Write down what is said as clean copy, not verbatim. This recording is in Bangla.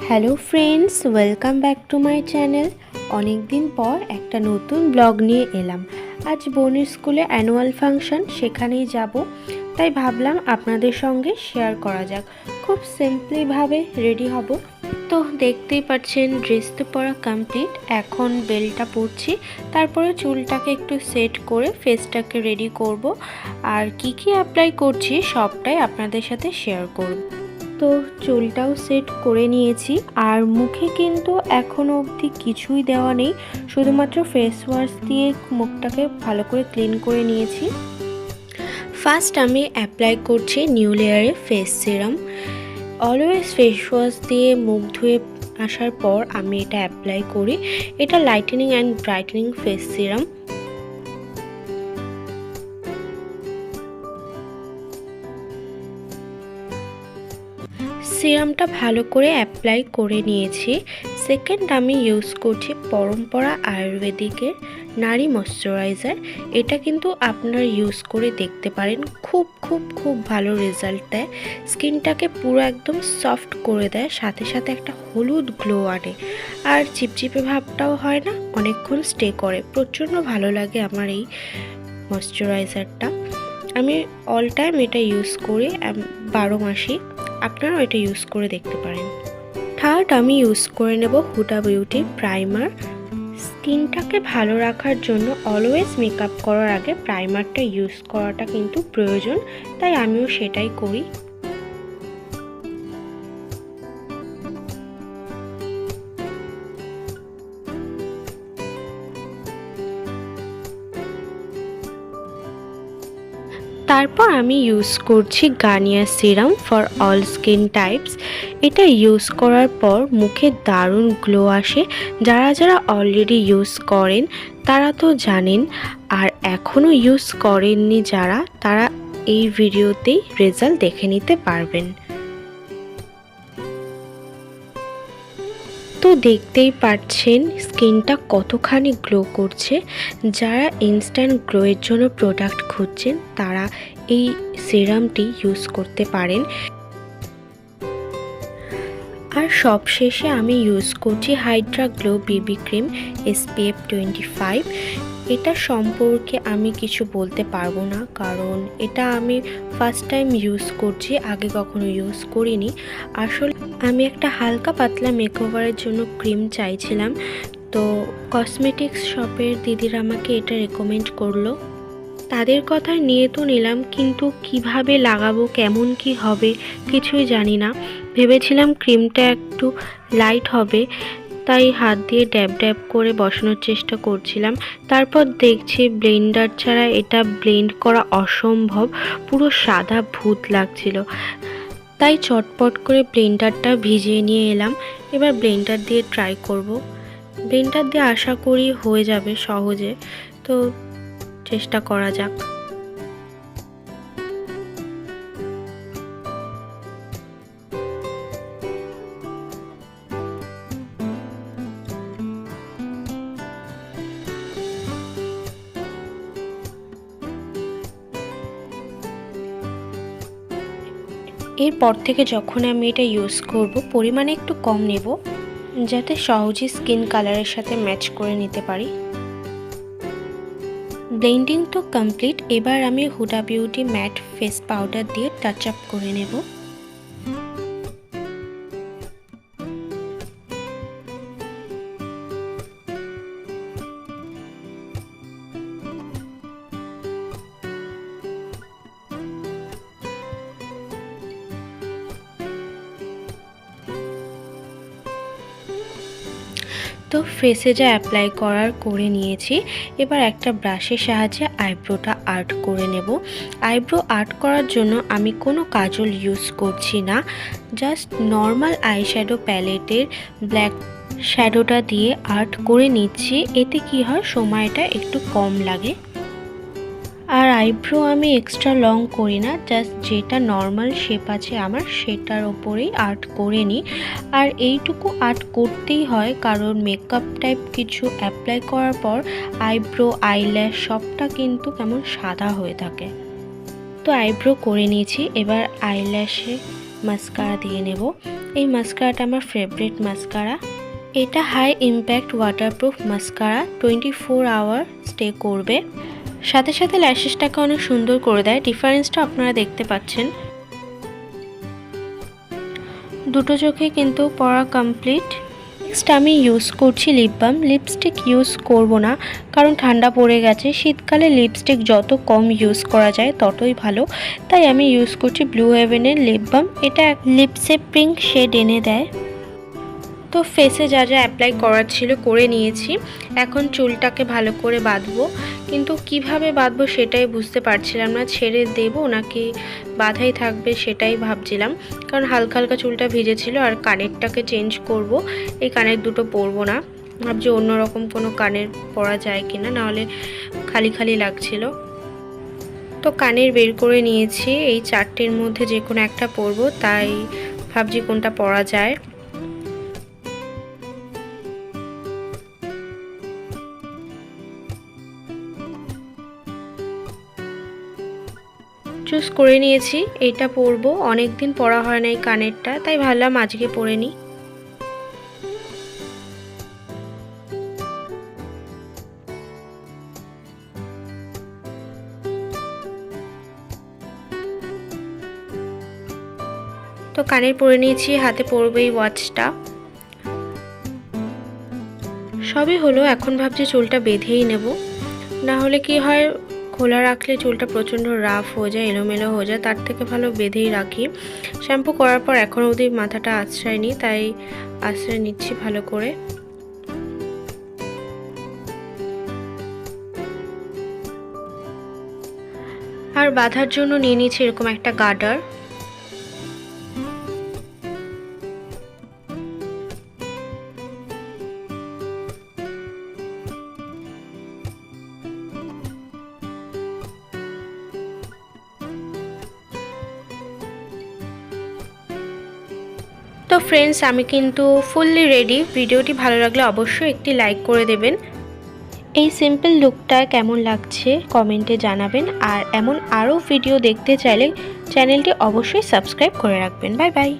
Hello friends, welcome back to my channel. অনেক দিন পর একটা নতুন ব্লগ নিয়ে এলাম। আজ বোনের স্কুলে অ্যানুয়াল ফাংশন, সেখানেই যাব, তাই ভাবলাম আপনাদের সঙ্গে শেয়ার করা যাক। খুব সিম্পলিভাবে রেডি হব। তো দেখতেই পাচ্ছেন, ড্রেস তো পরা কমপ্লিট, এখন বেলটা পরছি, তারপরে চুলটাকে একটু সেট করে ফেসটাকে রেডি করব। আর কি কি অ্যাপ্লাই করছি সবটাই আপনাদের সাথে শেয়ার করব। তো চুলটাও সেট করে নিয়েছি, আর মুখে কিন্তু এখনও অবধি কিছুই দেওয়া নেই, শুধুমাত্র ফেস ওয়াশ দিয়ে মুখটাকে ভালো করে ক্লিন করে নিয়েছি। ফার্স্ট আমি অ্যাপ্লাই করছি নিউ লেয়ারে face serum. Always face wash দিয়ে মুখ ধুয়ে আসার পর আমি এটা অ্যাপ্লাই করি। এটা lightening and brightening face serum. সিরামটা ভালো করে অ্যাপ্লাই করে নিয়েছি। সেকেন্ড আমি ইউজ করছি পরম্পরা আয়ুর্বেদিকের নারী ময়শ্চারাইজার। এটা কিন্তু আপনারা ইউজ করে দেখতে পারেন, খুব খুব খুব ভালো রেজাল্ট দেয়। স্কিনটাকে পুরো একদম সফট করে দেয়, সাথে সাথে একটা হলুদ গ্লো আনে, আর চিপচিপে ভাবটাও হয় না, অনেকক্ষণ স্টে করে। প্রচণ্ড ভালো লাগে আমার এই ময়শ্চারাইজারটা। আমি অল টাইম এটা ইউজ করি, 12 মাসই। আপনারাও এটা ইউজ করে দেখতে পারেন। থার্ড আমি ইউজ করে নেব হুডা বিউটি প্রাইমার। স্কিনটাকে ভালো রাখার জন্য অলওয়েজ মেকআপ করার আগে প্রাইমারটা ইউজ করাটা কিন্তু প্রয়োজন, তাই আমিও সেটাই করি। তারপর আমি ইউজ করছি Garnier serum for all skin types. এটা ইউজ করার পর মুখে দারুণ গ্লো আসে। যারা যারা অলরেডি ইউজ করেন তারা তো জানেন, আর এখনও ইউজ করেননি যারা, তারা এই ভিডিওতেই রেজাল্ট দেখে নিতে পারবেন। তো দেখতেই পাচ্ছেন স্কিনটা কতখানি গ্লো করছে। যারা ইনস্ট্যান্ট গ্লোয়ের জন্য প্রোডাক্ট খুঁজছেন তারা এই সিরামটি ইউজ করতে পারেন। আর সবশেষে আমি ইউজ করছি Hydra glow baby cream SPF 25। এটা সম্পর্কে আমি কিছু বলতে পারবো না, কারণ এটা আমি ফার্স্ট টাইম ইউজ করছি, আগে কখনো ইউজ করিনি। আসলে আমি একটা হালকা পাতলা মেকওভারের জন্য ক্রিম চাইছিলাম, তো কসমেটিক্স শপের দিদিরা আমাকে এটা রেকমেন্ড করলো। তাদের কথা নিয়ে তো নিলাম, কিন্তু কিভাবে লাগাবো, কেমন কি হবে কিছুই জানি না। ভেবেছিলাম ক্রিমটা একটু লাইট হবে, তাই হাত দিয়ে ড্যাব ড্যাব করে বসানোর চেষ্টা করছিলাম। তারপর দেখছি ব্লেন্ডার ছাড়া এটা ব্লেন্ড করা অসম্ভব, পুরো সাদা ভূত লাগছিল। তাই চটপট করে ব্লেন্ডারটা ভিজিয়ে নিয়ে এলাম। এবার ব্লেন্ডার দিয়ে ট্রাই করব। ব্লেন্ডার দিয়ে আশা করি হয়ে যাবে সহজে, তো চেষ্টা করা যাক। এরপর থেকে যখন আমি এটা ইউজ করব পরিমাণে একটু কম নেব, যাতে সহজে স্কিন কালারের সাথে ম্যাচ করে নিতে পারি। ব্লেন্ডিং তো কমপ্লিট। এবার আমি Huda beauty matte face powder দিয়ে টাচ আপ করে নেব। তো ফেসে যা অ্যাপ্লাই করার করে নিয়েছি, এবার একটা ব্রাশের সাহায্যে আইব্রোটা আর্ট করে নেব। আইব্রো আর্ট করার জন্য আমি কোনো কাজল ইউজ করছি না, জাস্ট নর্মাল আইশ্যাডো প্যালেটের ব্ল্যাক শ্যাডোটা দিয়ে আর্ট করে নিচ্ছি। এতে কি হয়, সময়টা একটু কম লাগে। আর আইব্রো আমি এক্সট্রা লং করি না, জাস্ট যেটা নর্মাল শেপ আছে আমার সেটার ওপরেই আর্ট করে নিই। আর এইটুকু আর্ট করতেই হয়, কারণ মেকআপ টাইপ কিছু অ্যাপ্লাই করার পর আইব্রো আইল্যাশ সবটা কিন্তু কেমন সাদা হয়ে থাকে। তো আইব্রো করে নিয়েছি, এবার আইল্যাশে মাস্কারা দিয়ে নেব। এই মাস্কারাটা আমার ফেভারিট মাস্কারা। এটা high impact waterproof mascara, 24 hour stay করবে। সাথে সাথে ল্যাশেসটাকে অনেক সুন্দর করে দেয়। ডিফারেন্সটা আপনারা দেখতে পাচ্ছেন। দুটো চোখে কিন্তু পড়া কমপ্লিট। নেক্সট আমি ইউজ করছি লিপ বাম। লিপস্টিক ইউজ করব না, কারণ ঠান্ডা পড়ে গেছে। শীতকালে লিপস্টিক যত কম ইউজ করা যায় ততই ভালো। তাই আমি ইউজ করছি ব্লু হেভেনের লিপ বাম। এটা লিপসে পিঙ্ক শেড এনে দেয়। তো ফেসে যা যা অ্যাপ্লাই করার ছিল করে নিয়েছি। এখন চুলটাকে ভালো করে বাঁধবো, কিন্তু কিভাবে বাঁধবো সেটাই বুঝতে পারছিলাম না। ছেড়ে দেবো নাকি বাঁধাই থাকবে সেটাই ভাবছিলাম, কারণ হালকা হালকা চুলটা ভিজেছিল। আর কানেরটাকে চেঞ্জ করব, এই কানের দুটো পরবো না। ভাবছি অন্যরকম কোনো কানের পরা যায় কিনা, নাহলে খালি খালি লাগছিল। তো কানের বের করে নিয়েছি। এই চারটের মধ্যে যে কোনো একটা পরবো, তাই ভাবছি কোনটা পরা যায়। চুজ করে নিয়েছি, এইটা পরবো। অনেক দিন পরা হয় না এই কানেরটা, তাই ভাবলাম আজকে পরে নিই। তো কানের পরে নিয়েছি, হাতে পরবো এই ওয়াচটা। সবই হলো, এখন ভাবছি চুলটা বেঁধেই নেব। না হলে কি হয়, খোলা রাখলে চুলটা প্রচণ্ড রাফ হয়ে যায়, এলোমেলো হয়ে যায়। তার থেকে ভালো বেঁধেই রাখি। শ্যাম্পু করার পর এখনও অবধি মাথাটা আশ্রয়নি, তাই আশ্রয় নিচ্ছি ভালো করে। আর বাঁধার জন্য নিয়ে নিচ্ছি এরকম একটা গার্ডার। তো ফ্রেন্ডস, আমি কিন্তু ফুললি রেডি। ভিডিওটি ভালো লাগলে অবশ্যই একটি লাইক করে দেবেন। এই সিম্পল লুকটা কেমন লাগছে কমেন্টে জানাবেন। আর এমন আরও ভিডিও দেখতে চাইলে চ্যানেলটি অবশ্যই সাবস্ক্রাইব করে রাখবেন। Bye bye.